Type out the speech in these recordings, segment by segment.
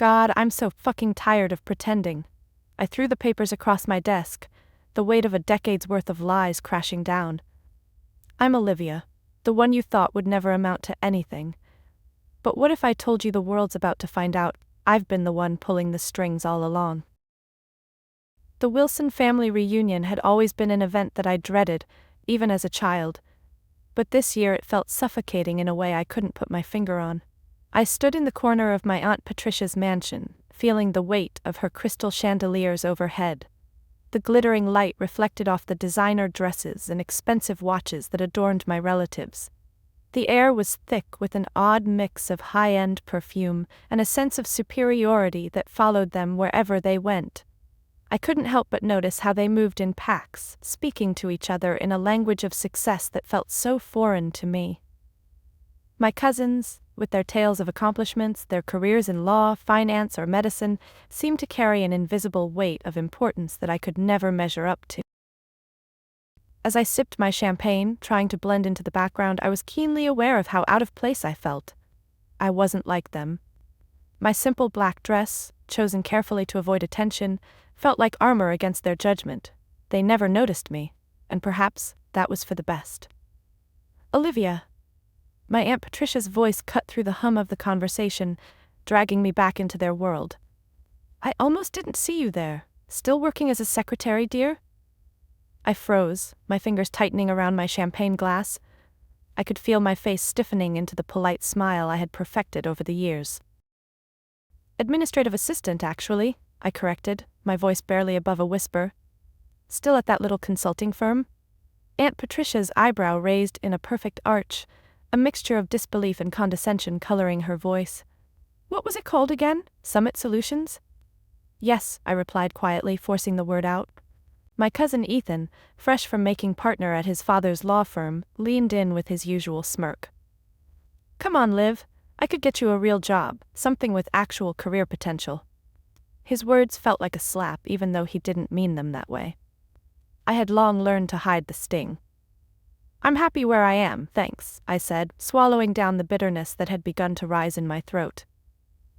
God, I'm so fucking tired of pretending. I threw the papers across my desk, the weight of a decade's worth of lies crashing down. I'm Olivia, the one you thought would never amount to anything. But what if I told you the world's about to find out I've been the one pulling the strings all along? The Wilson family reunion had always been an event that I dreaded, even as a child. But this year it felt suffocating in a way I couldn't put my finger on. I stood in the corner of my Aunt Patricia's mansion, feeling the weight of her crystal chandeliers overhead. The glittering light reflected off the designer dresses and expensive watches that adorned my relatives. The air was thick with an odd mix of high-end perfume and a sense of superiority that followed them wherever they went. I couldn't help but notice how they moved in packs, speaking to each other in a language of success that felt so foreign to me. My cousins, with their tales of accomplishments, their careers in law, finance, or medicine, seemed to carry an invisible weight of importance that I could never measure up to. As I sipped my champagne, trying to blend into the background, I was keenly aware of how out of place I felt. I wasn't like them. My simple black dress, chosen carefully to avoid attention, felt like armor against their judgment. They never noticed me, and perhaps that was for the best. Olivia. My Aunt Patricia's voice cut through the hum of the conversation, dragging me back into their world. I almost didn't see you there. Still working as a secretary, dear? I froze, my fingers tightening around my champagne glass. I could feel my face stiffening into the polite smile I had perfected over the years. Administrative assistant, actually, I corrected, my voice barely above a whisper. Still at that little consulting firm? Aunt Patricia's eyebrow raised in a perfect arch, a mixture of disbelief and condescension coloring her voice. What was it called again? Summit Solutions? Yes, I replied quietly, forcing the word out. My cousin Ethan, fresh from making partner at his father's law firm, leaned in with his usual smirk. Come on, Liv. I could get you a real job, something with actual career potential. His words felt like a slap, even though he didn't mean them that way. I had long learned to hide the sting. I'm happy where I am, thanks, I said, swallowing down the bitterness that had begun to rise in my throat.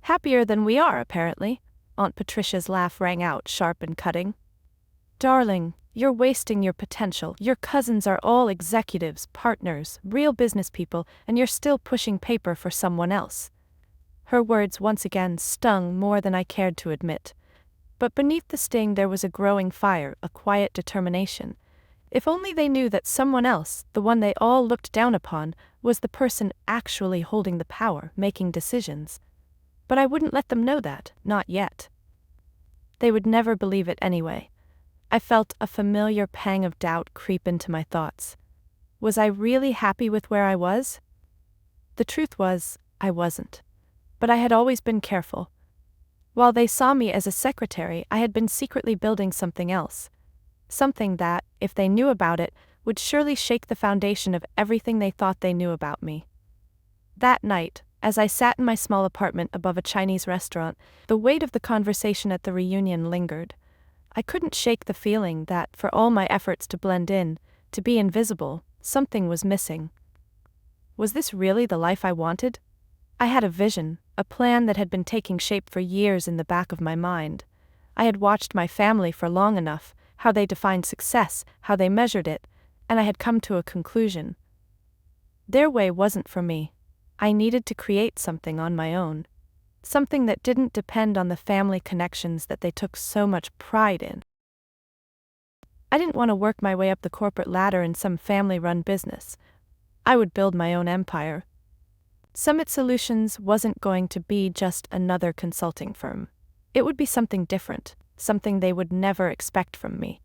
Happier than we are, apparently. Aunt Patricia's laugh rang out, sharp and cutting. Darling, you're wasting your potential. Your cousins are all executives, partners, real business people, and you're still pushing paper for someone else. Her words once again stung more than I cared to admit. But beneath the sting there was a growing fire, a quiet determination. If only they knew that someone else, the one they all looked down upon, was the person actually holding the power, making decisions. But I wouldn't let them know that, not yet. They would never believe it anyway. I felt a familiar pang of doubt creep into my thoughts. Was I really happy with where I was? The truth was, I wasn't. But I had always been careful. While they saw me as a secretary, I had been secretly building something else. Something that, if they knew about it, would surely shake the foundation of everything they thought they knew about me. That night, as I sat in my small apartment above a Chinese restaurant, the weight of the conversation at the reunion lingered. I couldn't shake the feeling that, for all my efforts to blend in, to be invisible, something was missing. Was this really the life I wanted? I had a vision, a plan that had been taking shape for years in the back of my mind. I had watched my family for long enough, how they defined success, how they measured it, and I had come to a conclusion. Their way wasn't for me. I needed to create something on my own. Something that didn't depend on the family connections that they took so much pride in. I didn't want to work my way up the corporate ladder in some family-run business. I would build my own empire. Summit Solutions wasn't going to be just another consulting firm. It would be something different, something they would never expect from me.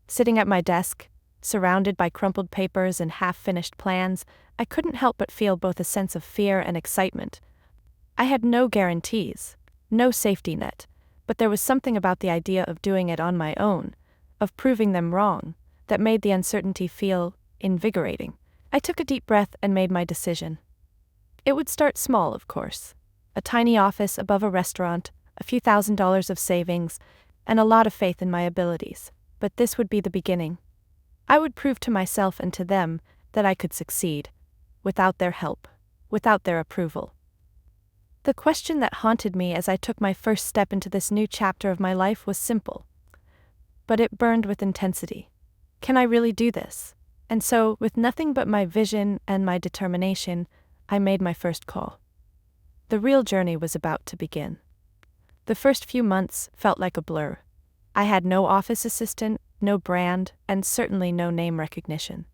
Sitting at my desk, surrounded by crumpled papers and half-finished plans, I couldn't help but feel both a sense of fear and excitement. I had no guarantees, no safety net, but there was something about the idea of doing it on my own, of proving them wrong, that made the uncertainty feel invigorating. I took a deep breath and made my decision. It would start small, of course. A tiny office above a restaurant, a few $1,000s of savings, and a lot of faith in my abilities. But this would be the beginning. I would prove to myself and to them that I could succeed, without their help, without their approval. The question that haunted me as I took my first step into this new chapter of my life was simple, but it burned with intensity. Can I really do this? And so, with nothing but my vision and my determination, I made my first call. The real journey was about to begin. The first few months felt like a blur. I had no office assistant, no brand, and certainly no name recognition.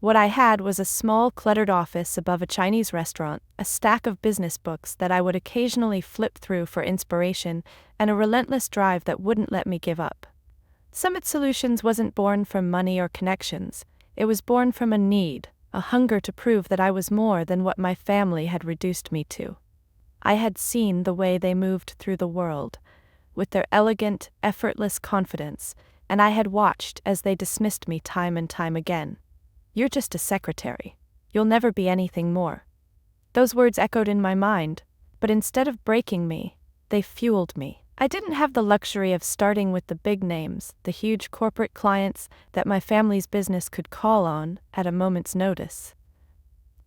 What I had was a small, cluttered office above a Chinese restaurant, a stack of business books that I would occasionally flip through for inspiration, and a relentless drive that wouldn't let me give up. Summit Solutions wasn't born from money or connections. It was born from a need, a hunger to prove that I was more than what my family had reduced me to. I had seen the way they moved through the world, with their elegant, effortless confidence, and I had watched as they dismissed me time and time again. "You're just a secretary. You'll never be anything more." Those words echoed in my mind, but instead of breaking me, they fueled me. I didn't have the luxury of starting with the big names, the huge corporate clients that my family's business could call on at a moment's notice.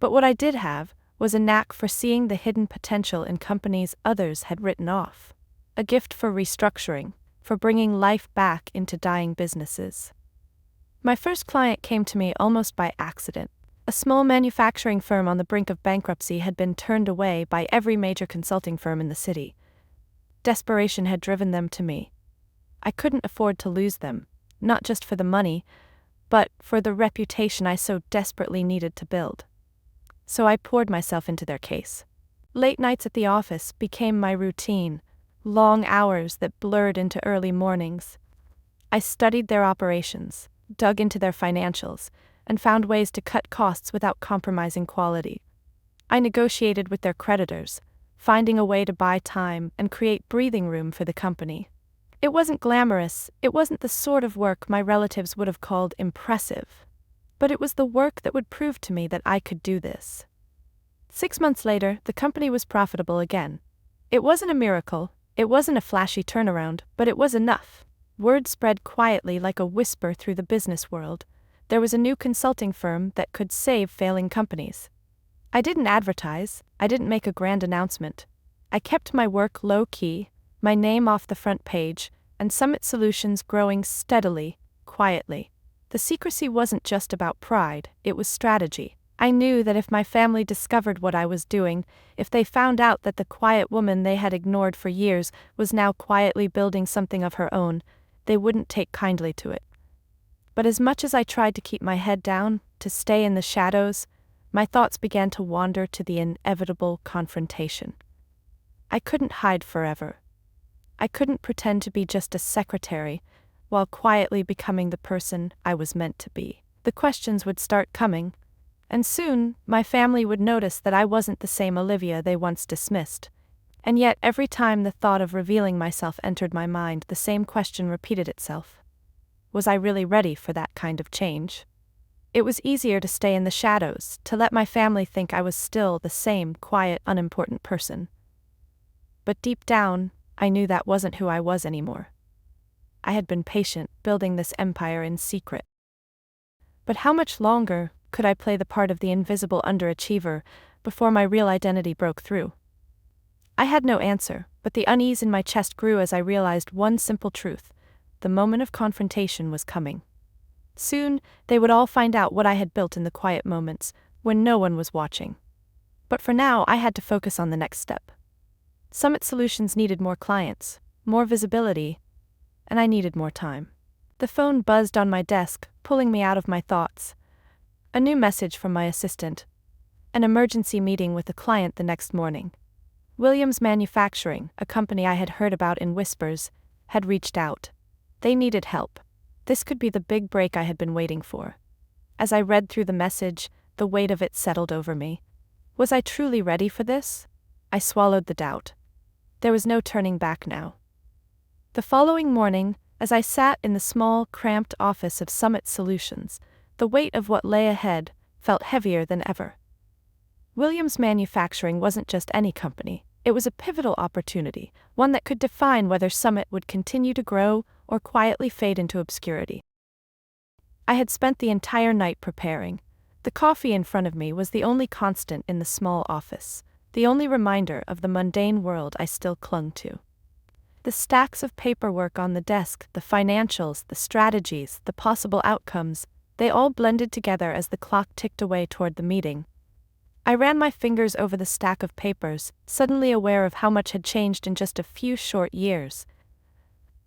But what I did have was a knack for seeing the hidden potential in companies others had written off. A gift for restructuring, for bringing life back into dying businesses. My first client came to me almost by accident. A small manufacturing firm on the brink of bankruptcy had been turned away by every major consulting firm in the city. Desperation had driven them to me. I couldn't afford to lose them, not just for the money, but for the reputation I so desperately needed to build. So I poured myself into their case. Late nights at the office became my routine, long hours that blurred into early mornings. I studied their operations, dug into their financials, and found ways to cut costs without compromising quality. I negotiated with their creditors, finding a way to buy time and create breathing room for the company. It wasn't glamorous, it wasn't the sort of work my relatives would have called impressive. But it was the work that would prove to me that I could do this. 6 months later, the company was profitable again. It wasn't a miracle, it wasn't a flashy turnaround, but it was enough. Word spread quietly like a whisper through the business world. There was a new consulting firm that could save failing companies. I didn't advertise, I didn't make a grand announcement. I kept my work low-key, my name off the front page, and Summit Solutions growing steadily, quietly. The secrecy wasn't just about pride, it was strategy. I knew that if my family discovered what I was doing, if they found out that the quiet woman they had ignored for years was now quietly building something of her own, they wouldn't take kindly to it. But as much as I tried to keep my head down, to stay in the shadows, my thoughts began to wander to the inevitable confrontation. I couldn't hide forever. I couldn't pretend to be just a secretary, while quietly becoming the person I was meant to be. The questions would start coming, and soon my family would notice that I wasn't the same Olivia they once dismissed. And yet every time the thought of revealing myself entered my mind, the same question repeated itself. Was I really ready for that kind of change? It was easier to stay in the shadows, to let my family think I was still the same quiet, unimportant person. But deep down, I knew that wasn't who I was anymore. I had been patient, building this empire in secret. But how much longer could I play the part of the invisible underachiever before my real identity broke through? I had no answer, but the unease in my chest grew as I realized one simple truth: the moment of confrontation was coming. Soon, they would all find out what I had built in the quiet moments, when no one was watching. But for now, I had to focus on the next step. Summit Solutions needed more clients, more visibility, and I needed more time. The phone buzzed on my desk, pulling me out of my thoughts. A new message from my assistant. An emergency meeting with a client the next morning. Williams Manufacturing, a company I had heard about in whispers, had reached out. They needed help. This could be the big break I had been waiting for. As I read through the message, the weight of it settled over me. Was I truly ready for this? I swallowed the doubt. There was no turning back now. The following morning, as I sat in the small, cramped office of Summit Solutions, the weight of what lay ahead felt heavier than ever. Williams Manufacturing wasn't just any company. It was a pivotal opportunity, one that could define whether Summit would continue to grow or quietly fade into obscurity. I had spent the entire night preparing. The coffee in front of me was the only constant in the small office. the only reminder of the mundane world I still clung to. The stacks of paperwork on the desk, the financials, the strategies, the possible outcomes, they all blended together as the clock ticked away toward the meeting. I ran my fingers over the stack of papers, suddenly aware of how much had changed in just a few short years.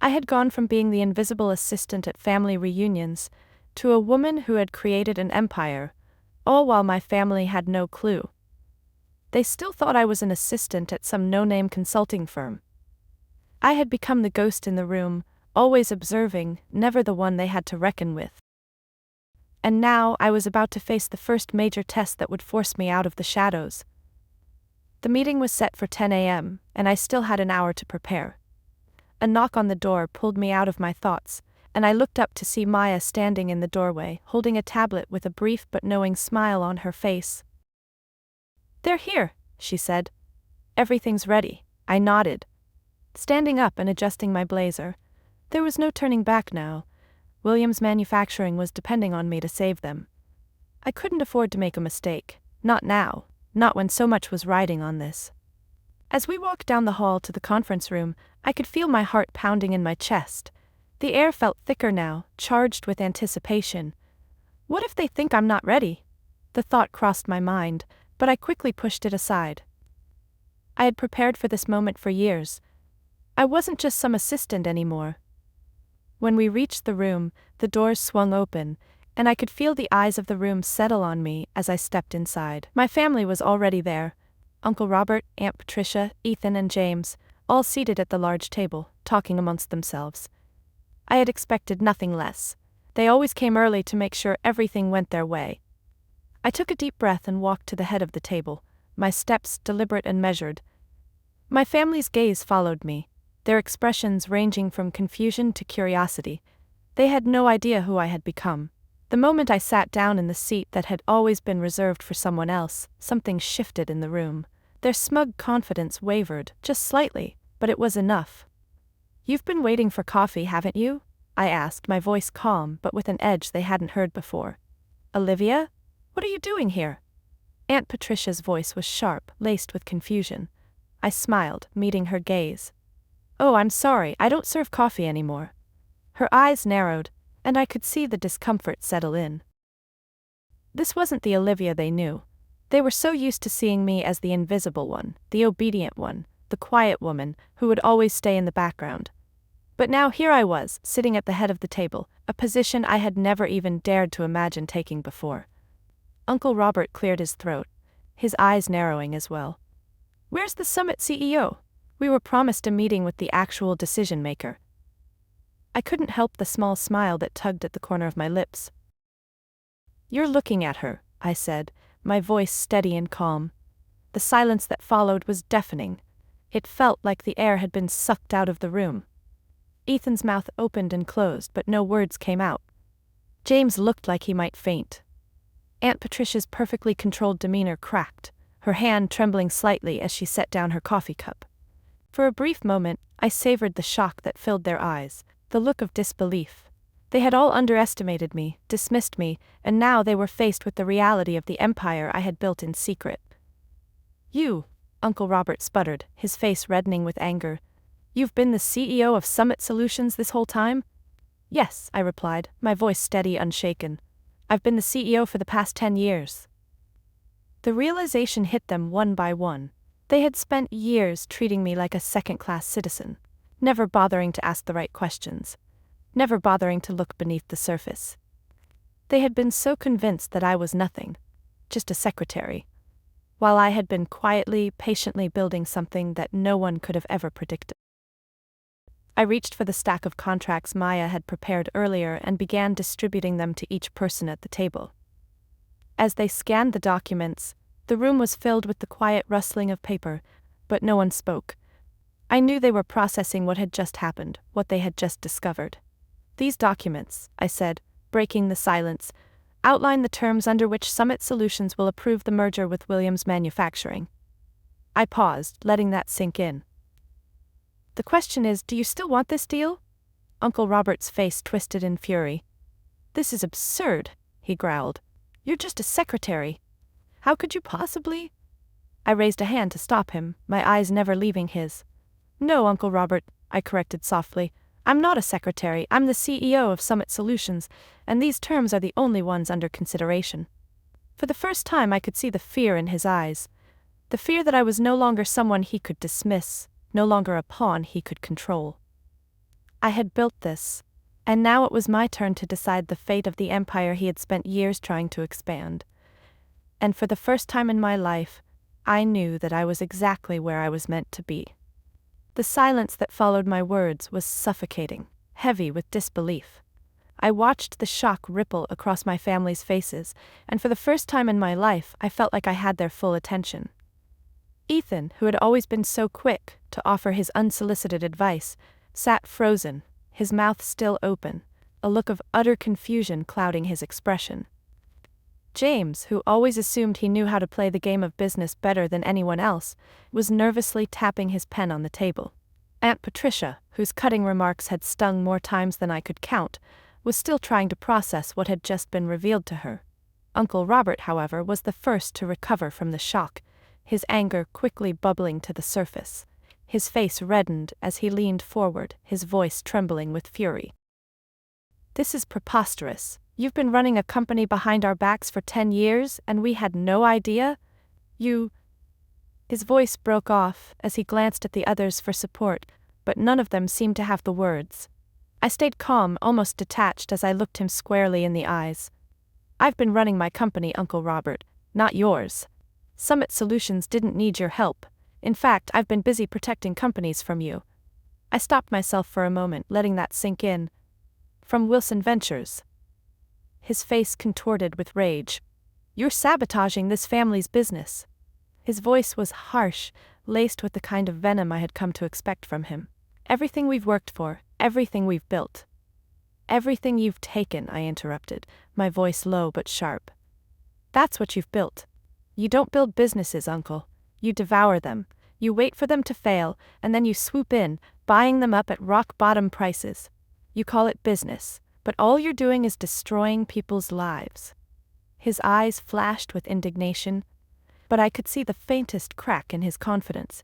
I had gone from being the invisible assistant at family reunions to a woman who had created an empire, all while my family had no clue. They still thought I was an assistant at some no-name consulting firm. I had become the ghost in the room, always observing, never the one they had to reckon with. And now I was about to face the first major test that would force me out of the shadows. The meeting was set for 10 a.m., and I still had an hour to prepare. A knock on the door pulled me out of my thoughts, and I looked up to see Maya standing in the doorway, holding a tablet with a brief but knowing smile on her face. "They're here," she said. "Everything's ready," I nodded. Standing up and adjusting my blazer. There was no turning back now. Williams Manufacturing was depending on me to save them. I couldn't afford to make a mistake. Not now. Not when so much was riding on this. As we walked down the hall to the conference room, I could feel my heart pounding in my chest. The air felt thicker now, charged with anticipation. What if they think I'm not ready? The thought crossed my mind, but I quickly pushed it aside. I had prepared for this moment for years. I wasn't just some assistant anymore. When we reached the room, the doors swung open, and I could feel the eyes of the room settle on me as I stepped inside. My family was already there. Uncle Robert, Aunt Patricia, Ethan and James, all seated at the large table, talking amongst themselves. I had expected nothing less. They always came early to make sure everything went their way. I took a deep breath and walked to the head of the table, my steps deliberate and measured. My family's gaze followed me, their expressions ranging from confusion to curiosity. They had no idea who I had become. The moment I sat down in the seat that had always been reserved for someone else, something shifted in the room. Their smug confidence wavered, just slightly, but it was enough. "You've been waiting for coffee, haven't you?" I asked, my voice calm but with an edge they hadn't heard before. "Olivia? What are you doing here?" Aunt Patricia's voice was sharp, laced with confusion. I smiled, meeting her gaze. "Oh, I'm sorry, I don't serve coffee anymore." Her eyes narrowed, and I could see the discomfort settle in. This wasn't the Olivia they knew. They were so used to seeing me as the invisible one, the obedient one, the quiet woman who would always stay in the background. But now here I was, sitting at the head of the table, a position I had never even dared to imagine taking before. Uncle Robert cleared his throat, his eyes narrowing as well. "Where's the summit CEO? We were promised a meeting with the actual decision-maker." I couldn't help the small smile that tugged at the corner of my lips. "You're looking at her," I said, my voice steady and calm. The silence that followed was deafening. It felt like the air had been sucked out of the room. Ethan's mouth opened and closed, but no words came out. James looked like he might faint. Aunt Patricia's perfectly controlled demeanor cracked, her hand trembling slightly as she set down her coffee cup. For a brief moment, I savored the shock that filled their eyes, the look of disbelief. They had all underestimated me, dismissed me, and now they were faced with the reality of the empire I had built in secret. "You," Uncle Robert sputtered, his face reddening with anger. "You've been the CEO of Summit Solutions this whole time?" "Yes," I replied, my voice steady, unshaken. "I've been the CEO for the past 10 years. The realization hit them one by one. They had spent years treating me like a second-class citizen, never bothering to ask the right questions, never bothering to look beneath the surface. They had been so convinced that I was nothing, just a secretary, while I had been quietly, patiently building something that no one could have ever predicted. I reached for the stack of contracts Maya had prepared earlier and began distributing them to each person at the table. As they scanned the documents, the room was filled with the quiet rustling of paper, but no one spoke. I knew they were processing what had just happened, what they had just discovered. "These documents," I said, breaking the silence, "outline the terms under which Summit Solutions will approve the merger with Williams Manufacturing." I paused, letting that sink in. "The question is, do you still want this deal?" Uncle Robert's face twisted in fury. "This is absurd," he growled. "You're just a secretary. How could you possibly?" I raised a hand to stop him, my eyes never leaving his. No, Uncle Robert, I corrected softly. I'm not a secretary, I'm the CEO of Summit Solutions, and these terms are the only ones under consideration. For the first time I could see the fear in his eyes. The fear that I was no longer someone he could dismiss, no longer a pawn he could control. I had built this, and now it was my turn to decide the fate of the empire he had spent years trying to expand. And for the first time in my life, I knew that I was exactly where I was meant to be. The silence that followed my words was suffocating, heavy with disbelief. I watched the shock ripple across my family's faces, and for the first time in my life I felt like I had their full attention. Ethan, who had always been so quick to offer his unsolicited advice, sat frozen, his mouth still open, a look of utter confusion clouding his expression. James, who always assumed he knew how to play the game of business better than anyone else, was nervously tapping his pen on the table. Aunt Patricia, whose cutting remarks had stung more times than I could count, was still trying to process what had just been revealed to her. Uncle Robert, however, was the first to recover from the shock, his anger quickly bubbling to the surface. His face reddened as he leaned forward, his voice trembling with fury. "This is preposterous. You've been running a company behind our backs for 10 years, and we had no idea? You—" His voice broke off as he glanced at the others for support, but none of them seemed to have the words. I stayed calm, almost detached as I looked him squarely in the eyes. "I've been running my company, Uncle Robert, not yours. Summit Solutions didn't need your help. In fact, I've been busy protecting companies from you." I stopped myself for a moment, letting that sink in. "From Wilson Ventures." His face contorted with rage. "You're sabotaging this family's business." His voice was harsh, laced with the kind of venom I had come to expect from him. "Everything we've worked for, everything we've built." "Everything you've taken," I interrupted, my voice low but sharp. "That's what you've built. You don't build businesses, Uncle. You devour them. You wait for them to fail, and then you swoop in, buying them up at rock-bottom prices. You call it business, but all you're doing is destroying people's lives." His eyes flashed with indignation, but I could see the faintest crack in his confidence.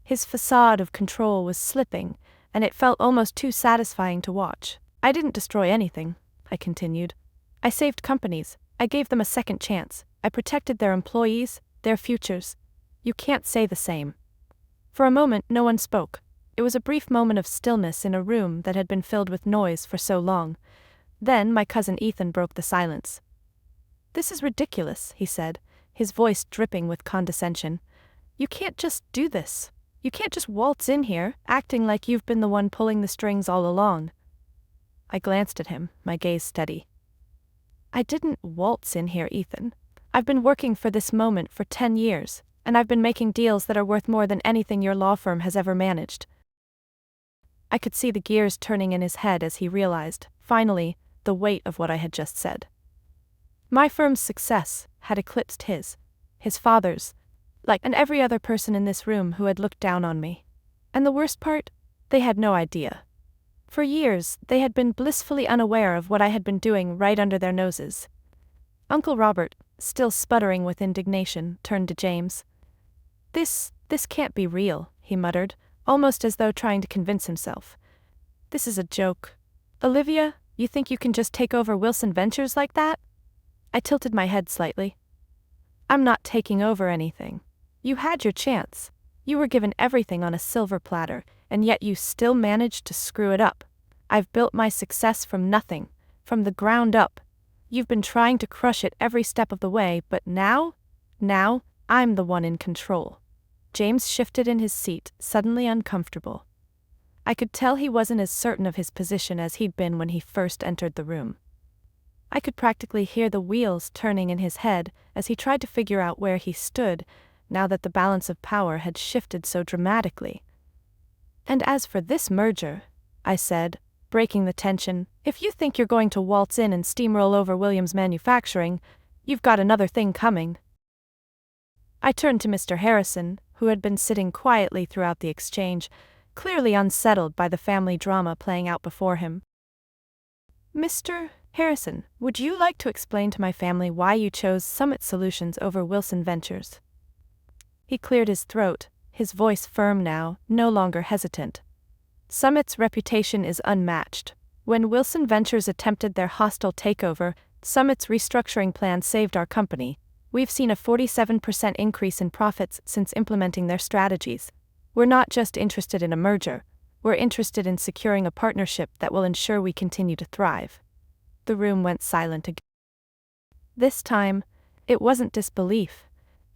His facade of control was slipping, and it felt almost too satisfying to watch. "I didn't destroy anything," I continued. "I saved companies. I gave them a second chance. I protected their employees, their futures. You can't say the same." For a moment, no one spoke. It was a brief moment of stillness in a room that had been filled with noise for so long. Then my cousin Ethan broke the silence. "This is ridiculous," he said, his voice dripping with condescension. "You can't just do this. You can't just waltz in here, acting like you've been the one pulling the strings all along." I glanced at him, my gaze steady. "I didn't waltz in here, Ethan. I've been working for this moment for 10 years, and I've been making deals that are worth more than anything your law firm has ever managed." I could see the gears turning in his head as he realized, finally, the weight of what I had just said. My firm's success had eclipsed his father's, and every other person in this room who had looked down on me. And the worst part? They had no idea. For years, they had been blissfully unaware of what I had been doing right under their noses. Uncle Robert, still sputtering with indignation, turned to James. This can't be real," he muttered, almost as though trying to convince himself. "This is a joke. Olivia, you think you can just take over Wilson Ventures like that?" I tilted my head slightly. "I'm not taking over anything. You had your chance. You were given everything on a silver platter, and yet you still managed to screw it up. I've built my success from nothing, from the ground up. You've been trying to crush it every step of the way, but now, I'm the one in control." James shifted in his seat, suddenly uncomfortable. I could tell he wasn't as certain of his position as he'd been when he first entered the room. I could practically hear the wheels turning in his head as he tried to figure out where he stood, now that the balance of power had shifted so dramatically. "And as for this merger," I said, breaking the tension, "if you think you're going to waltz in and steamroll over Williams Manufacturing, you've got another thing coming." I turned to Mr. Harrison, who had been sitting quietly throughout the exchange, clearly unsettled by the family drama playing out before him. "Mr. Harrison, would you like to explain to my family why you chose Summit Solutions over Wilson Ventures?" He cleared his throat, his voice firm now, no longer hesitant. Summit's reputation is unmatched. When Wilson Ventures attempted their hostile takeover, Summit's restructuring plan saved our company. We've seen a 47% increase in profits since implementing their strategies. We're not just interested in a merger, we're interested in securing a partnership that will ensure we continue to thrive. The room went silent again. This time, it wasn't disbelief.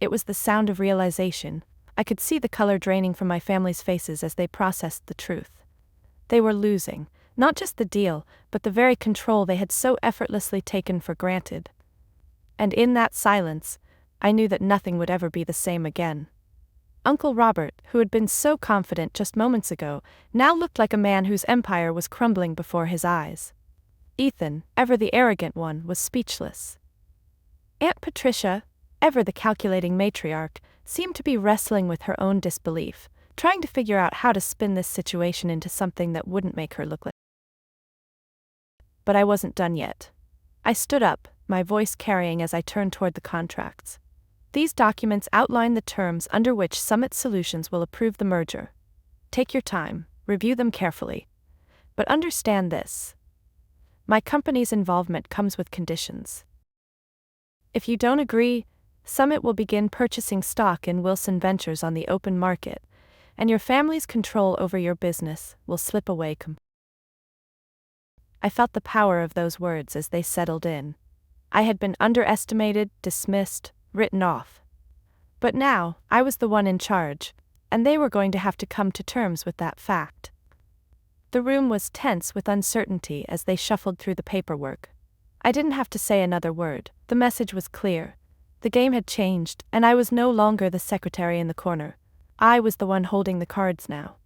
It was the sound of realization. I could see the color draining from my family's faces as they processed the truth. They were losing, not just the deal, but the very control they had so effortlessly taken for granted. And in that silence, I knew that nothing would ever be the same again. Uncle Robert, who had been so confident just moments ago, now looked like a man whose empire was crumbling before his eyes. Ethan, ever the arrogant one, was speechless. Aunt Patricia, ever the calculating matriarch, seemed to be wrestling with her own disbelief, trying to figure out how to spin this situation into something that wouldn't make her look like. But I wasn't done yet. I stood up, my voice carrying as I turned toward the contracts. These documents outline the terms under which Summit Solutions will approve the merger. Take your time, review them carefully. But understand this. My company's involvement comes with conditions. If you don't agree, Summit will begin purchasing stock in Wilson Ventures on the open market, and your family's control over your business will slip away completely. I felt the power of those words as they settled in. I had been underestimated, dismissed, written off. But now, I was the one in charge, and they were going to have to come to terms with that fact. The room was tense with uncertainty as they shuffled through the paperwork. I didn't have to say another word. The message was clear. The game had changed, and I was no longer the secretary in the corner. I was the one holding the cards now.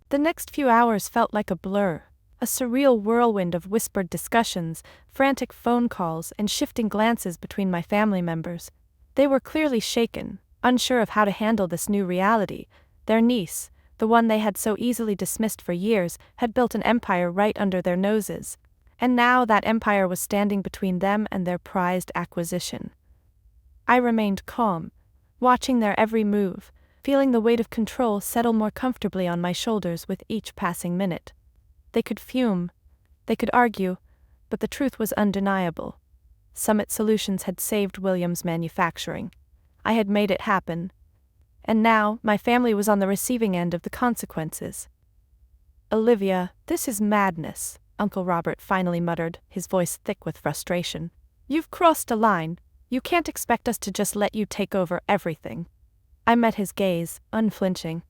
The next few hours felt like a blur, a surreal whirlwind of whispered discussions, frantic phone calls, and shifting glances between my family members. They were clearly shaken, unsure of how to handle this new reality. Their niece, the one they had so easily dismissed for years, had built an empire right under their noses. And now that empire was standing between them and their prized acquisition. I remained calm, watching their every move, feeling the weight of control settle more comfortably on my shoulders with each passing minute. They could fume, they could argue, but the truth was undeniable. Summit Solutions had saved Williams Manufacturing. I had made it happen. And now, my family was on the receiving end of the consequences. "Olivia, this is madness," Uncle Robert finally muttered, his voice thick with frustration. "You've crossed a line. You can't expect us to just let you take over everything." I met his gaze, unflinching.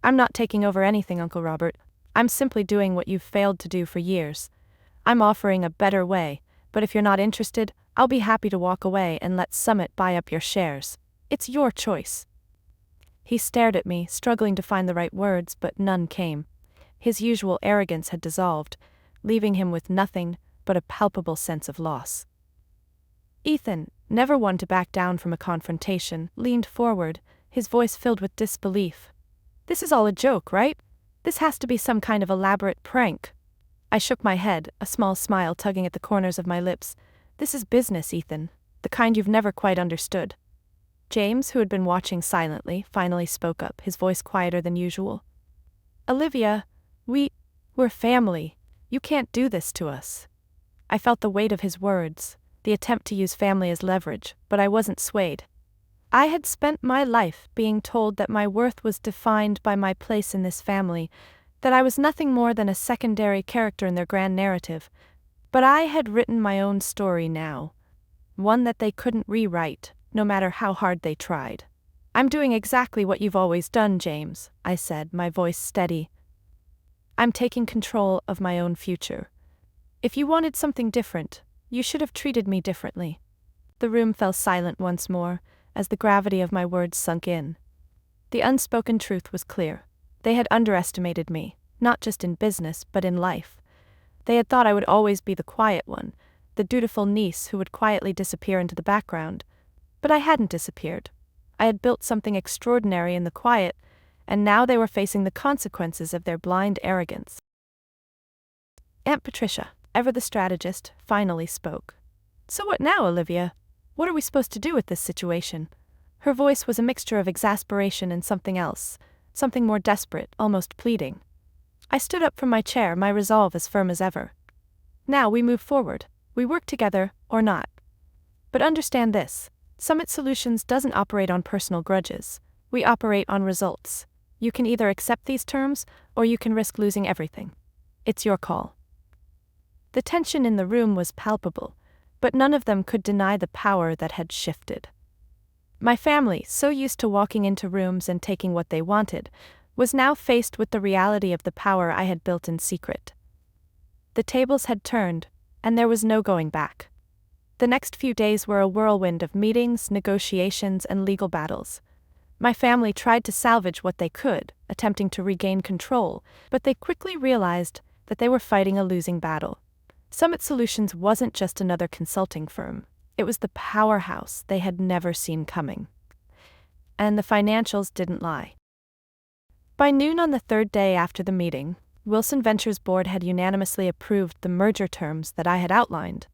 "I'm not taking over anything, Uncle Robert. I'm simply doing what you've failed to do for years. I'm offering a better way, but if you're not interested, I'll be happy to walk away and let Summit buy up your shares. It's your choice." He stared at me, struggling to find the right words, but none came. His usual arrogance had dissolved, leaving him with nothing but a palpable sense of loss. Ethan, never one to back down from a confrontation, leaned forward, his voice filled with disbelief. "This is all a joke, right? This has to be some kind of elaborate prank." I shook my head, a small smile tugging at the corners of my lips. "This is business, Ethan, the kind you've never quite understood." James, who had been watching silently, finally spoke up, his voice quieter than usual. "Olivia, we're family. You can't do this to us." I felt the weight of his words, the attempt to use family as leverage, but I wasn't swayed. I had spent my life being told that my worth was defined by my place in this family, that I was nothing more than a secondary character in their grand narrative. But I had written my own story now, one that they couldn't rewrite, no matter how hard they tried. "I'm doing exactly what you've always done, James," I said, my voice steady. "I'm taking control of my own future. If you wanted something different, you should have treated me differently." The room fell silent once more, as the gravity of my words sunk in. The unspoken truth was clear. They had underestimated me, not just in business, but in life. They had thought I would always be the quiet one, the dutiful niece who would quietly disappear into the background. But I hadn't disappeared. I had built something extraordinary in the quiet, and now they were facing the consequences of their blind arrogance. Aunt Patricia, ever the strategist, finally spoke. "So what now, Olivia? What are we supposed to do with this situation?" Her voice was a mixture of exasperation and something else, something more desperate, almost pleading. I stood up from my chair, my resolve as firm as ever. Now we move forward. We work together, or not. But understand this. Summit Solutions doesn't operate on personal grudges. We operate on results. You can either accept these terms, or you can risk losing everything. It's your call. The tension in the room was palpable, but none of them could deny the power that had shifted. My family, so used to walking into rooms and taking what they wanted, was now faced with the reality of the power I had built in secret. The tables had turned, and there was no going back. The next few days were a whirlwind of meetings, negotiations, and legal battles. My family tried to salvage what they could, attempting to regain control, but they quickly realized that they were fighting a losing battle. Summit Solutions wasn't just another consulting firm. It was the powerhouse they had never seen coming. And the financials didn't lie. By noon on the third day after the meeting, Wilson Ventures' board had unanimously approved the merger terms that I had outlined.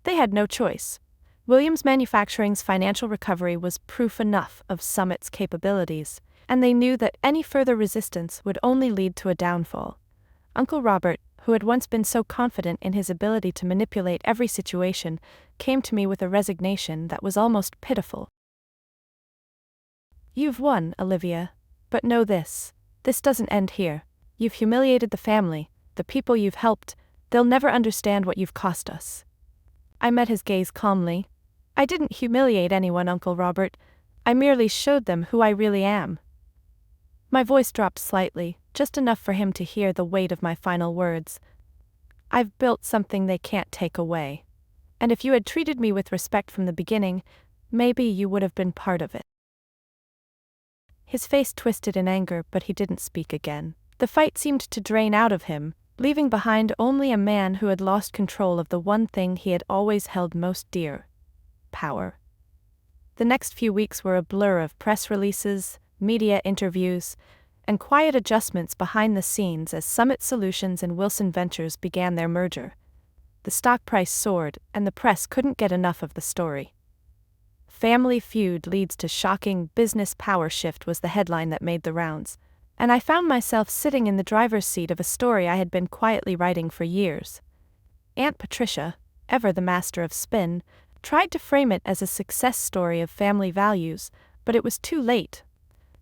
They had no choice. Williams Manufacturing's financial recovery was proof enough of Summit's capabilities, and they knew that any further resistance would only lead to a downfall. Uncle Robert, who had once been so confident in his ability to manipulate every situation, came to me with a resignation that was almost pitiful. "You've won, Olivia. But know this. This doesn't end here. You've humiliated the family, the people you've helped. They'll never understand what you've cost us." I met his gaze calmly. "I didn't humiliate anyone, Uncle Robert. I merely showed them who I really am." My voice dropped slightly, just enough for him to hear the weight of my final words. "I've built something they can't take away. And if you had treated me with respect from the beginning, maybe you would have been part of it." His face twisted in anger, but he didn't speak again. The fight seemed to drain out of him, leaving behind only a man who had lost control of the one thing he had always held most dear: power. The next few weeks were a blur of press releases, media interviews, and quiet adjustments behind the scenes as Summit Solutions and Wilson Ventures began their merger. The stock price soared, and the press couldn't get enough of the story. "Family feud leads to shocking business power shift" was the headline that made the rounds, and I found myself sitting in the driver's seat of a story I had been quietly writing for years. Aunt Patricia, ever the master of spin, tried to frame it as a success story of family values, but it was too late.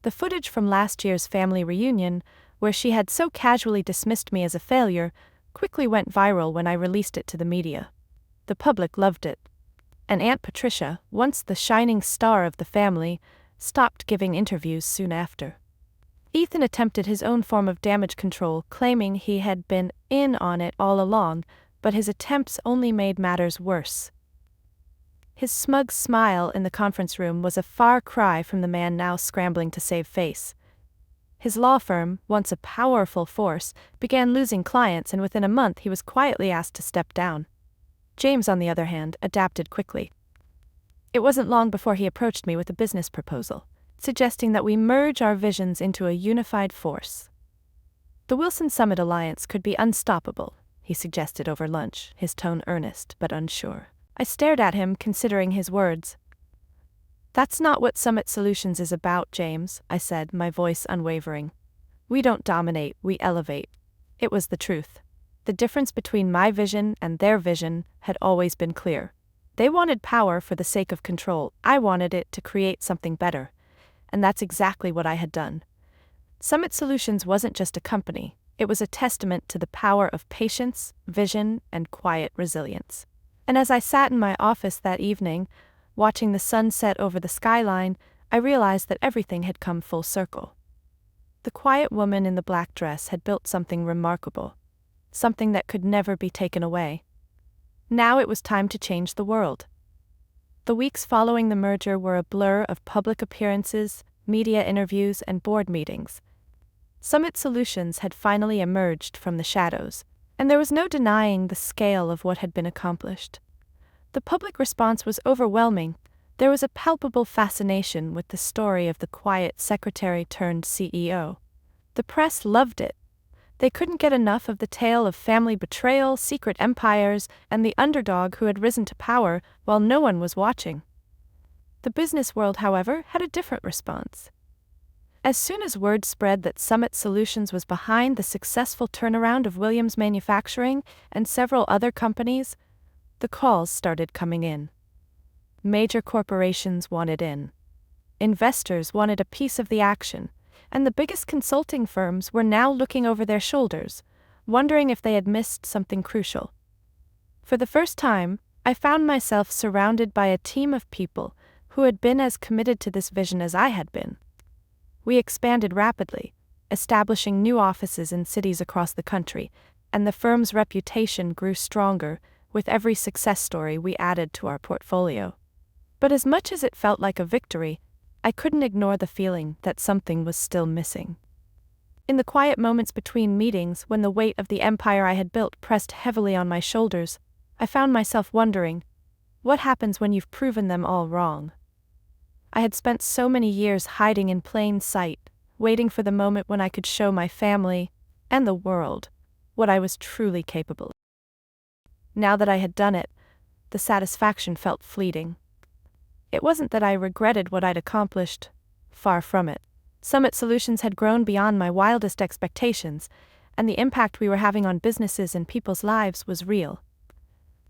The footage from last year's family reunion, where she had so casually dismissed me as a failure, quickly went viral when I released it to the media. The public loved it. And Aunt Patricia, once the shining star of the family, stopped giving interviews soon after. Ethan attempted his own form of damage control, claiming he had been in on it all along, but his attempts only made matters worse. His smug smile in the conference room was a far cry from the man now scrambling to save face. His law firm, once a powerful force, began losing clients, and within a month he was quietly asked to step down. James, on the other hand, adapted quickly. It wasn't long before he approached me with a business proposal, suggesting that we merge our visions into a unified force. The Wilson Summit Alliance could be unstoppable, he suggested over lunch, his tone earnest but unsure. I stared at him, considering his words. "That's not what Summit Solutions is about, James," I said, my voice unwavering. "We don't dominate, we elevate." It was the truth. The difference between my vision and their vision had always been clear. They wanted power for the sake of control. I wanted it to create something better. And that's exactly what I had done. Summit Solutions wasn't just a company, it was a testament to the power of patience, vision, and quiet resilience. And as I sat in my office that evening, watching the sun set over the skyline, I realized that everything had come full circle. The quiet woman in the black dress had built something remarkable, something that could never be taken away. Now it was time to change the world. The weeks following the merger were a blur of public appearances, media interviews, and board meetings. Summit Solutions had finally emerged from the shadows, and there was no denying the scale of what had been accomplished. The public response was overwhelming. There was a palpable fascination with the story of the quiet secretary-turned-CEO. The press loved it. They couldn't get enough of the tale of family betrayal, secret empires, and the underdog who had risen to power while no one was watching. The business world, however, had a different response. As soon as word spread that Summit Solutions was behind the successful turnaround of Williams Manufacturing and several other companies, the calls started coming in. Major corporations wanted in. Investors wanted a piece of the action, and the biggest consulting firms were now looking over their shoulders, wondering if they had missed something crucial. For the first time, I found myself surrounded by a team of people who had been as committed to this vision as I had been. We expanded rapidly, establishing new offices in cities across the country, and the firm's reputation grew stronger with every success story we added to our portfolio. But as much as it felt like a victory, I couldn't ignore the feeling that something was still missing. In the quiet moments between meetings, when the weight of the empire I had built pressed heavily on my shoulders, I found myself wondering, what happens when you've proven them all wrong? I had spent so many years hiding in plain sight, waiting for the moment when I could show my family, and the world, what I was truly capable of. Now that I had done it, the satisfaction felt fleeting. It wasn't that I regretted what I'd accomplished, far from it. Summit Solutions had grown beyond my wildest expectations, and the impact we were having on businesses and people's lives was real.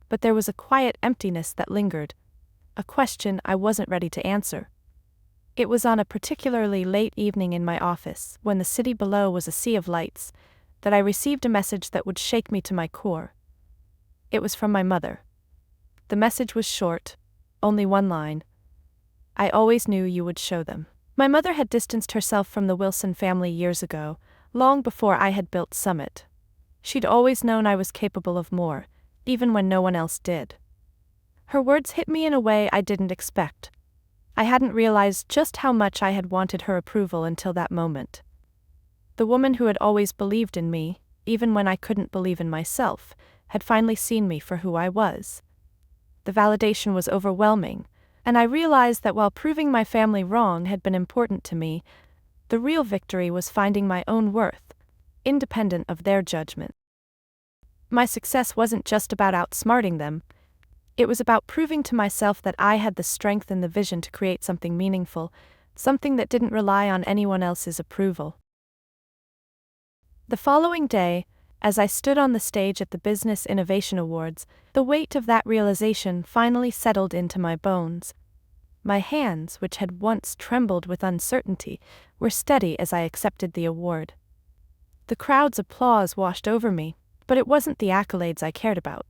But there was a quiet emptiness that lingered, a question I wasn't ready to answer. It was on a particularly late evening in my office, when the city below was a sea of lights, that I received a message that would shake me to my core. It was from my mother. The message was short, only one line. I always knew you would show them. My mother had distanced herself from the Wilson family years ago, long before I had built Summit. She'd always known I was capable of more, even when no one else did. Her words hit me in a way I didn't expect. I hadn't realized just how much I had wanted her approval until that moment. The woman who had always believed in me, even when I couldn't believe in myself, had finally seen me for who I was. The validation was overwhelming, and I realized that while proving my family wrong had been important to me, the real victory was finding my own worth, independent of their judgment. My success wasn't just about outsmarting them. It was about proving to myself that I had the strength and the vision to create something meaningful, something that didn't rely on anyone else's approval. The following day, as I stood on the stage at the Business Innovation Awards, the weight of that realization finally settled into my bones. My hands, which had once trembled with uncertainty, were steady as I accepted the award. The crowd's applause washed over me, but it wasn't the accolades I cared about.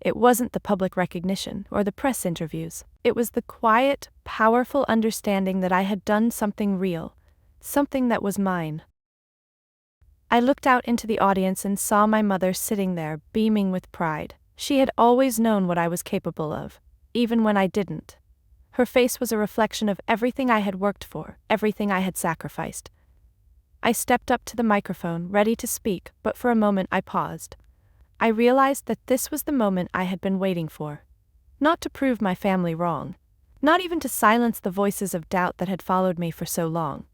It wasn't the public recognition or the press interviews. It was the quiet, powerful understanding that I had done something real, something that was mine. I looked out into the audience and saw my mother sitting there, beaming with pride. She had always known what I was capable of, even when I didn't. Her face was a reflection of everything I had worked for, everything I had sacrificed. I stepped up to the microphone, ready to speak, but for a moment I paused. I realized that this was the moment I had been waiting for. Not to prove my family wrong, not even to silence the voices of doubt that had followed me for so long,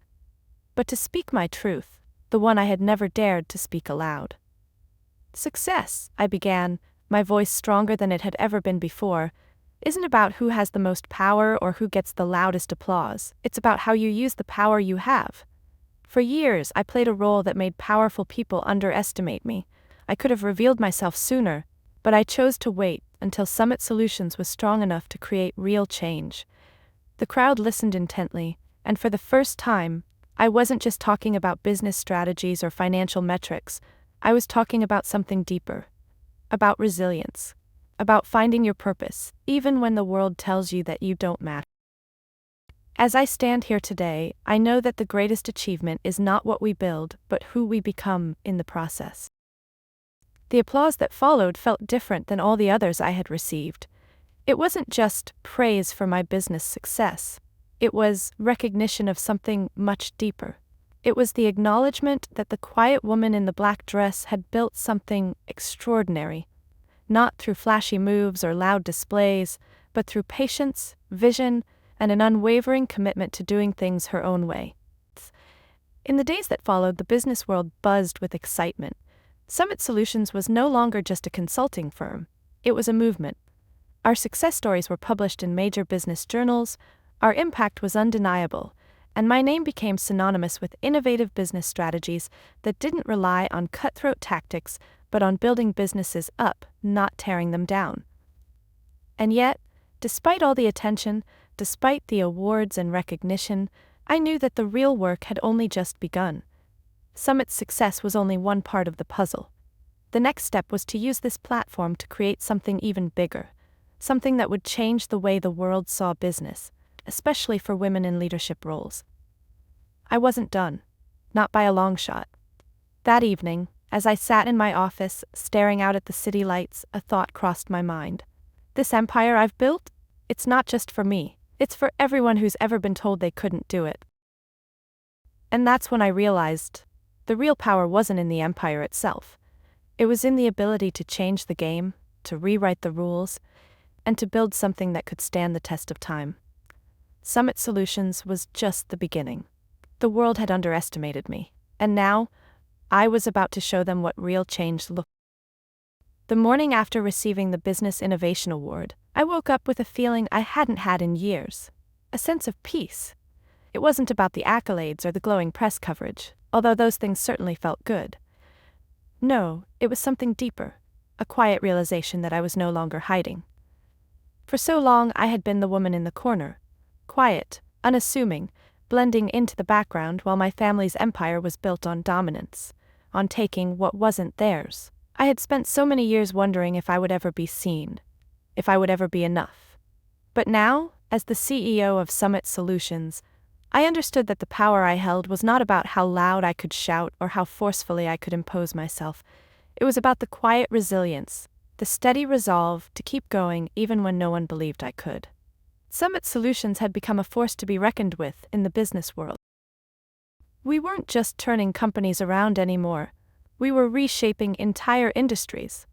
but to speak my truth, the one I had never dared to speak aloud. Success, I began, my voice stronger than it had ever been before, isn't about who has the most power or who gets the loudest applause. It's about how you use the power you have. For years, I played a role that made powerful people underestimate me. I could have revealed myself sooner, but I chose to wait until Summit Solutions was strong enough to create real change. The crowd listened intently, and for the first time, I wasn't just talking about business strategies or financial metrics. I was talking about something deeper. About resilience. About finding your purpose, even when the world tells you that you don't matter. As I stand here today, I know that the greatest achievement is not what we build, but who we become in the process. The applause that followed felt different than all the others I had received. It wasn't just praise for my business success. It was recognition of something much deeper. It was the acknowledgement that the quiet woman in the black dress had built something extraordinary. Not through flashy moves or loud displays, but through patience, vision, and an unwavering commitment to doing things her own way. In the days that followed, the business world buzzed with excitement. Summit Solutions was no longer just a consulting firm. It was a movement. Our success stories were published in major business journals, Our impact was undeniable, and my name became synonymous with innovative business strategies that didn't rely on cutthroat tactics but on building businesses up, not tearing them down. And yet, despite all the attention, despite the awards and recognition, I knew that the real work had only just begun. Summit's success was only one part of the puzzle. The next step was to use this platform to create something even bigger, something that would change the way the world saw business, especially for women in leadership roles. I wasn't done, not by a long shot. That evening, as I sat in my office, staring out at the city lights, a thought crossed my mind. This empire I've built? It's not just for me, it's for everyone who's ever been told they couldn't do it. And that's when I realized the real power wasn't in the empire itself. It was in the ability to change the game, to rewrite the rules, and to build something that could stand the test of time. Summit Solutions was just the beginning. The world had underestimated me, and now, I was about to show them what real change looked like. The morning after receiving the Business Innovation Award, I woke up with a feeling I hadn't had in years, a sense of peace. It wasn't about the accolades or the glowing press coverage, although those things certainly felt good. No, it was something deeper, a quiet realization that I was no longer hiding. For so long I had been the woman in the corner, quiet, unassuming, blending into the background while my family's empire was built on dominance, on taking what wasn't theirs. I had spent so many years wondering if I would ever be seen, if I would ever be enough. But now, as the CEO of Summit Solutions, I understood that the power I held was not about how loud I could shout or how forcefully I could impose myself. It was about the quiet resilience, the steady resolve to keep going even when no one believed I could. Summit Solutions had become a force to be reckoned with in the business world. We weren't just turning companies around anymore. We were reshaping entire industries.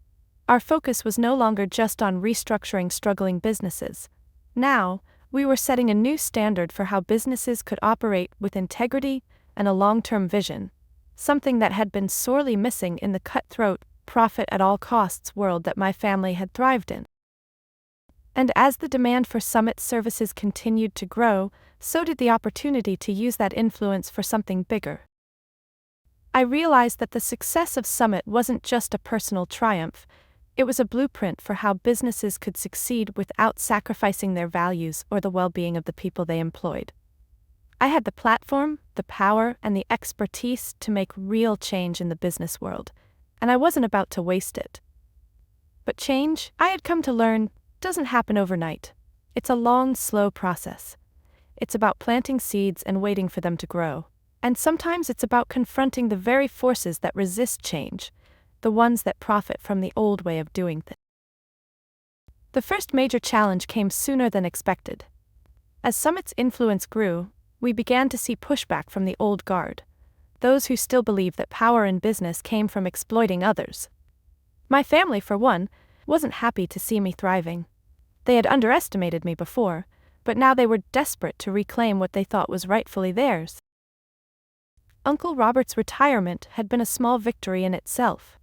Our focus was no longer just on restructuring struggling businesses. Now, we were setting a new standard for how businesses could operate with integrity and a long-term vision, something that had been sorely missing in the cutthroat, profit-at-all-costs world that my family had thrived in. And as the demand for Summit services continued to grow, so did the opportunity to use that influence for something bigger. I realized that the success of Summit wasn't just a personal triumph, it was a blueprint for how businesses could succeed without sacrificing their values or the well-being of the people they employed. I had the platform, the power, and the expertise to make real change in the business world, and I wasn't about to waste it. But change, I had come to learn, doesn't happen overnight. It's a long, slow process. It's about planting seeds and waiting for them to grow. And sometimes it's about confronting the very forces that resist change, the ones that profit from the old way of doing things. The first major challenge came sooner than expected. As Summit's influence grew, we began to see pushback from the old guard, those who still believed that power in business came from exploiting others. My family, for one, wasn't happy to see me thriving. They had underestimated me before, but now they were desperate to reclaim what they thought was rightfully theirs. Uncle Robert's retirement had been a small victory in itself.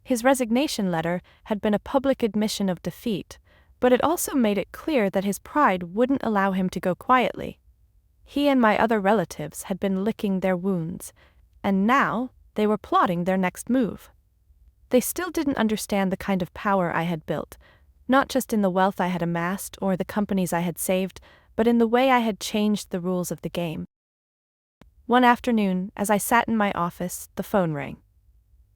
His resignation letter had been a public admission of defeat, but it also made it clear that his pride wouldn't allow him to go quietly. He and my other relatives had been licking their wounds, and now they were plotting their next move. They still didn't understand the kind of power I had built, not just in the wealth I had amassed or the companies I had saved, but in the way I had changed the rules of the game. One afternoon, as I sat in my office, the phone rang.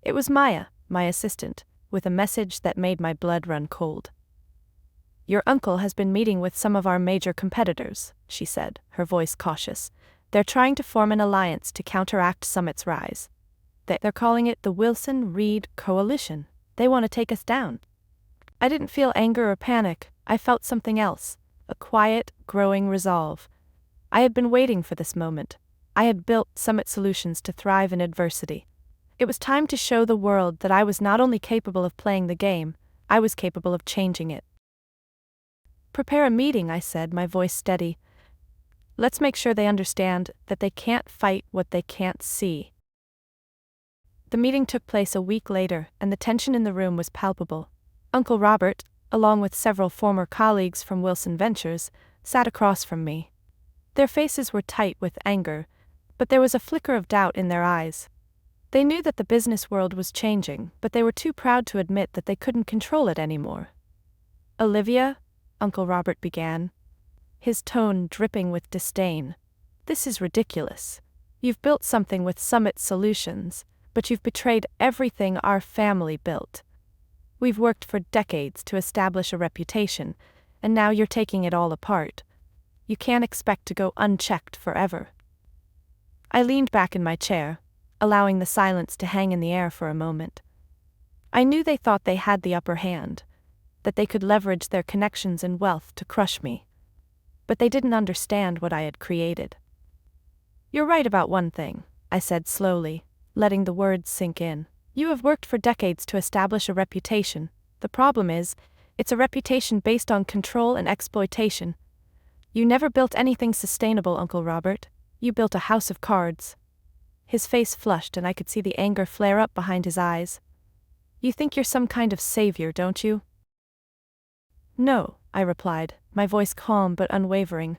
It was Maya, my assistant, with a message that made my blood run cold. "Your uncle has been meeting with some of our major competitors," she said, her voice cautious. "They're trying to form an alliance to counteract Summit's rise. They're calling it the Wilson-Reed Coalition. They want to take us down." I didn't feel anger or panic, I felt something else, a quiet, growing resolve. I had been waiting for this moment. I had built Summit Solutions to thrive in adversity. It was time to show the world that I was not only capable of playing the game, I was capable of changing it. "Prepare a meeting," I said, my voice steady. "Let's make sure they understand that they can't fight what they can't see." The meeting took place a week later, and the tension in the room was palpable. Uncle Robert, along with several former colleagues from Wilson Ventures, sat across from me. Their faces were tight with anger, but there was a flicker of doubt in their eyes. They knew that the business world was changing, but they were too proud to admit that they couldn't control it anymore. "Olivia," Uncle Robert began, his tone dripping with disdain. "This is ridiculous. You've built something with Summit Solutions, but you've betrayed everything our family built. We've worked for decades to establish a reputation, and now you're taking it all apart. You can't expect to go unchecked forever." I leaned back in my chair, allowing the silence to hang in the air for a moment. I knew they thought they had the upper hand, that they could leverage their connections and wealth to crush me. But they didn't understand what I had created. "You're right about one thing," I said slowly, letting the words sink in. "You have worked for decades to establish a reputation. The problem is, it's a reputation based on control and exploitation. You never built anything sustainable, Uncle Robert. You built a house of cards." His face flushed and I could see the anger flare up behind his eyes. "You think you're some kind of savior, don't you?" "No," I replied, my voice calm but unwavering.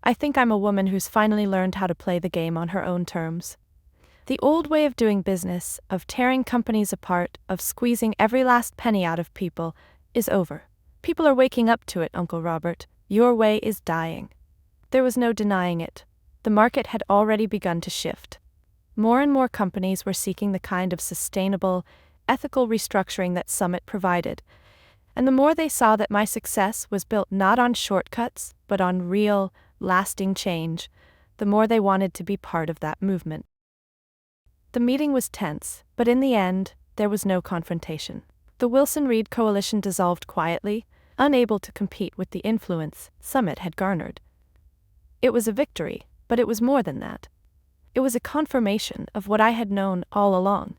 "I think I'm a woman who's finally learned how to play the game on her own terms. The old way of doing business, of tearing companies apart, of squeezing every last penny out of people, is over. People are waking up to it, Uncle Robert. Your way is dying." There was no denying it. The market had already begun to shift. More and more companies were seeking the kind of sustainable, ethical restructuring that Summit provided. And the more they saw that my success was built not on shortcuts, but on real, lasting change, the more they wanted to be part of that movement. The meeting was tense, but in the end, there was no confrontation. The Wilson-Reed coalition dissolved quietly, unable to compete with the influence Summit had garnered. It was a victory, but it was more than that. It was a confirmation of what I had known all along.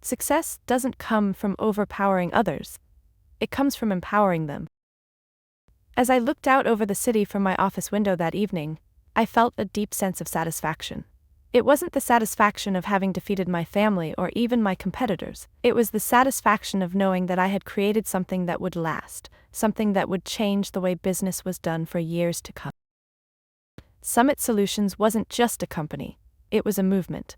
Success doesn't come from overpowering others. It comes from empowering them. As I looked out over the city from my office window that evening, I felt a deep sense of satisfaction. It wasn't the satisfaction of having defeated my family or even my competitors. It was the satisfaction of knowing that I had created something that would last, something that would change the way business was done for years to come. Summit Solutions wasn't just a company, it was a movement.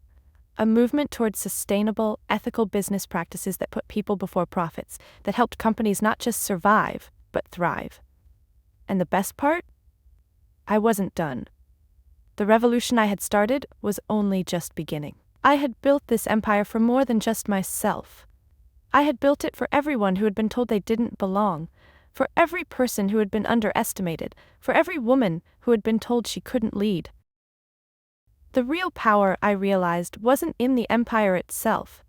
A movement towards sustainable, ethical business practices that put people before profits, that helped companies not just survive, but thrive. And the best part? I wasn't done. The revolution I had started was only just beginning. I had built this empire for more than just myself. I had built it for everyone who had been told they didn't belong, for every person who had been underestimated, for every woman who had been told she couldn't lead. The real power, I realized, wasn't in the empire itself.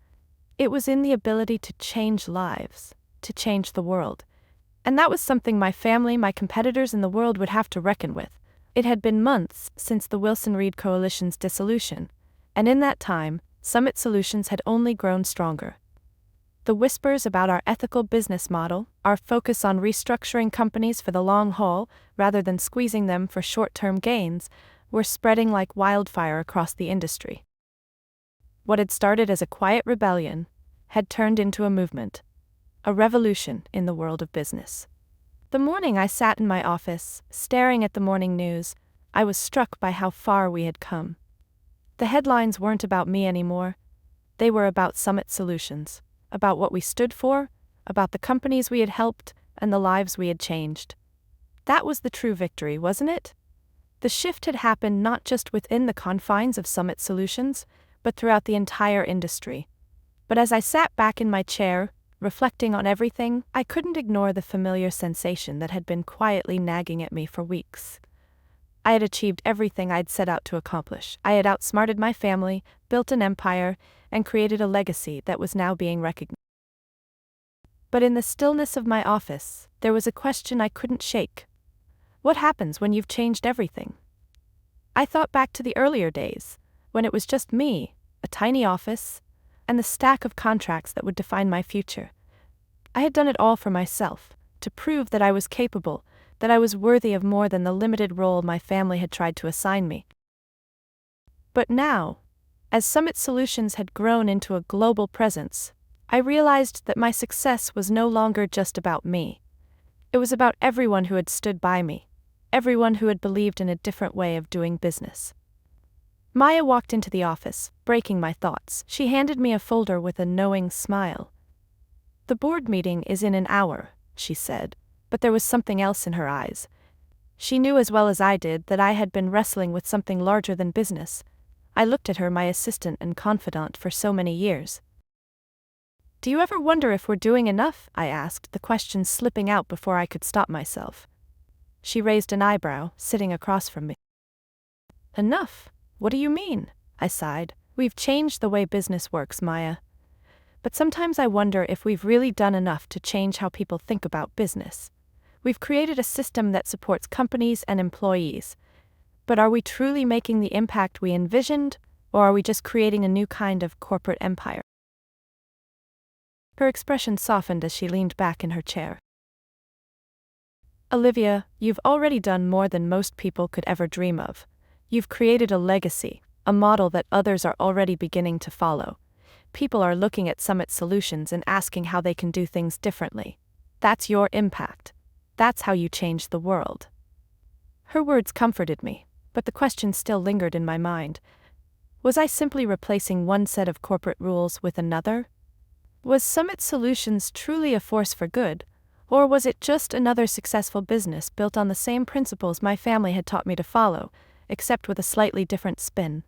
It was in the ability to change lives, to change the world. And that was something my family, my competitors, and the world would have to reckon with. It had been months since the Wilson-Reed coalition's dissolution, and in that time, Summit Solutions had only grown stronger. The whispers about our ethical business model, our focus on restructuring companies for the long haul rather than squeezing them for short-term gains, were spreading like wildfire across the industry. What had started as a quiet rebellion had turned into a movement, a revolution in the world of business. The morning I sat in my office, staring at the morning news, I was struck by how far we had come. The headlines weren't about me anymore. They were about Summit Solutions, about what we stood for, about the companies we had helped, and the lives we had changed. That was the true victory, wasn't it? The shift had happened not just within the confines of Summit Solutions, but throughout the entire industry. But as I sat back in my chair, reflecting on everything, I couldn't ignore the familiar sensation that had been quietly nagging at me for weeks. I had achieved everything I'd set out to accomplish. I had outsmarted my family, built an empire, and created a legacy that was now being recognized. But in the stillness of my office, there was a question I couldn't shake. What happens when you've changed everything? I thought back to the earlier days, when it was just me, a tiny office, and the stack of contracts that would define my future. I had done it all for myself, to prove that I was capable, that I was worthy of more than the limited role my family had tried to assign me. But now, as Summit Solutions had grown into a global presence, I realized that my success was no longer just about me. It was about everyone who had stood by me, everyone who had believed in a different way of doing business. Maya walked into the office, breaking my thoughts. She handed me a folder with a knowing smile. "The board meeting is in an hour," she said, but there was something else in her eyes. She knew as well as I did that I had been wrestling with something larger than business. I looked at her, my assistant and confidant for so many years. "Do you ever wonder if we're doing enough?" I asked, the question slipping out before I could stop myself. She raised an eyebrow, sitting across from me. "Enough? What do you mean?" I sighed. "We've changed the way business works, Maya. But sometimes I wonder if we've really done enough to change how people think about business. We've created a system that supports companies and employees. But are we truly making the impact we envisioned, or are we just creating a new kind of corporate empire?" Her expression softened as she leaned back in her chair. "Olivia, you've already done more than most people could ever dream of. You've created a legacy, a model that others are already beginning to follow. People are looking at Summit Solutions and asking how they can do things differently. That's your impact. That's how you change the world." Her words comforted me, but the question still lingered in my mind. Was I simply replacing one set of corporate rules with another? Was Summit Solutions truly a force for good, or was it just another successful business built on the same principles my family had taught me to follow, except with a slightly different spin?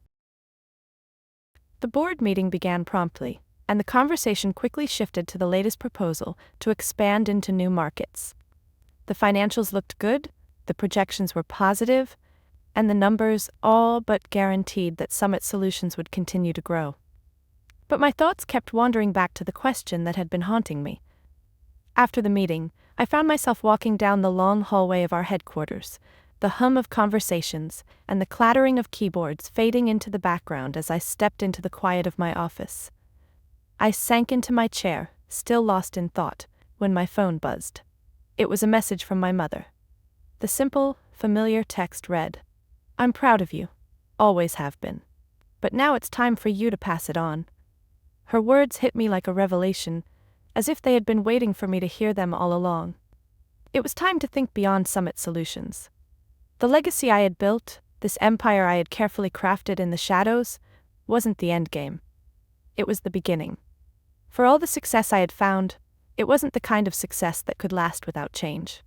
The board meeting began promptly, and the conversation quickly shifted to the latest proposal to expand into new markets. The financials looked good, the projections were positive, and the numbers all but guaranteed that Summit Solutions would continue to grow. But my thoughts kept wandering back to the question that had been haunting me. After the meeting, I found myself walking down the long hallway of our headquarters, the hum of conversations and the clattering of keyboards fading into the background as I stepped into the quiet of my office. I sank into my chair, still lost in thought, when my phone buzzed. It was a message from my mother. The simple, familiar text read, "I'm proud of you. Always have been. But now it's time for you to pass it on." Her words hit me like a revelation, as if they had been waiting for me to hear them all along. It was time to think beyond Summit Solutions. The legacy I had built, this empire I had carefully crafted in the shadows, wasn't the end game. It was the beginning. For all the success I had found, it wasn't the kind of success that could last without change.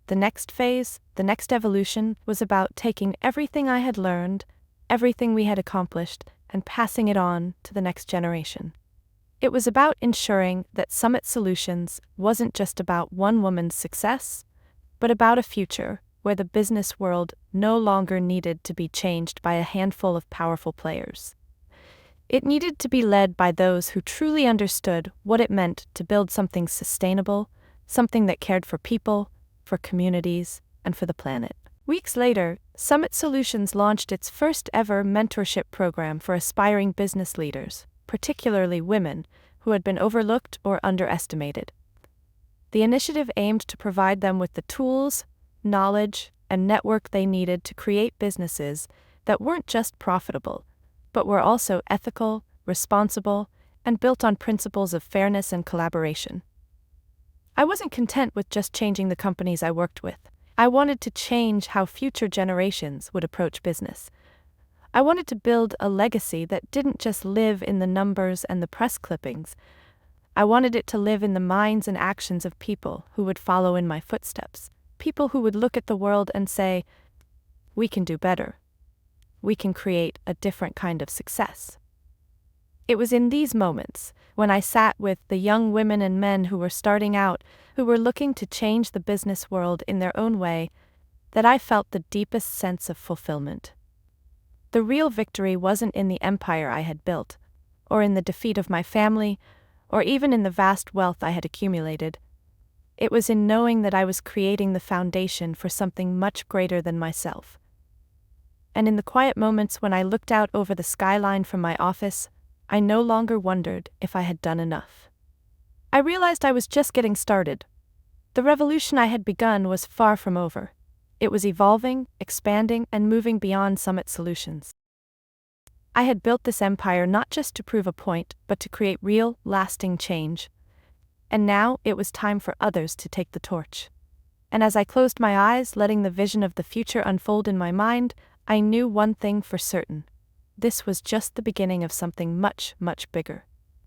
The next phase, the next evolution, was about taking everything I had learned, everything we had accomplished, and passing it on to the next generation. It was about ensuring that Summit Solutions wasn't just about one woman's success, but about a future where the business world no longer needed to be changed by a handful of powerful players. It needed to be led by those who truly understood what it meant to build something sustainable, something that cared for people, for communities, and for the planet. Weeks later, Summit Solutions launched its first ever mentorship program for aspiring business leaders, particularly women, who had been overlooked or underestimated. The initiative aimed to provide them with the tools, knowledge, and network they needed to create businesses that weren't just profitable, but were also ethical, responsible, and built on principles of fairness and collaboration. I wasn't content with just changing the companies I worked with. I wanted to change how future generations would approach business. I wanted to build a legacy that didn't just live in the numbers and the press clippings. I wanted it to live in the minds and actions of people who would follow in my footsteps. People who would look at the world and say, "We can do better. We can create a different kind of success." It was in these moments, when I sat with the young women and men who were starting out, who were looking to change the business world in their own way, that I felt the deepest sense of fulfillment. The real victory wasn't in the empire I had built, or in the defeat of my family, or even in the vast wealth I had accumulated. It was in knowing that I was creating the foundation for something much greater than myself. And in the quiet moments when I looked out over the skyline from my office, I no longer wondered if I had done enough. I realized I was just getting started. The revolution I had begun was far from over. It was evolving, expanding, and moving beyond Summit Solutions. I had built this empire not just to prove a point, but to create real, lasting change. And now it was time for others to take the torch. And as I closed my eyes, letting the vision of the future unfold in my mind, I knew one thing for certain. This was just the beginning of something much, much bigger.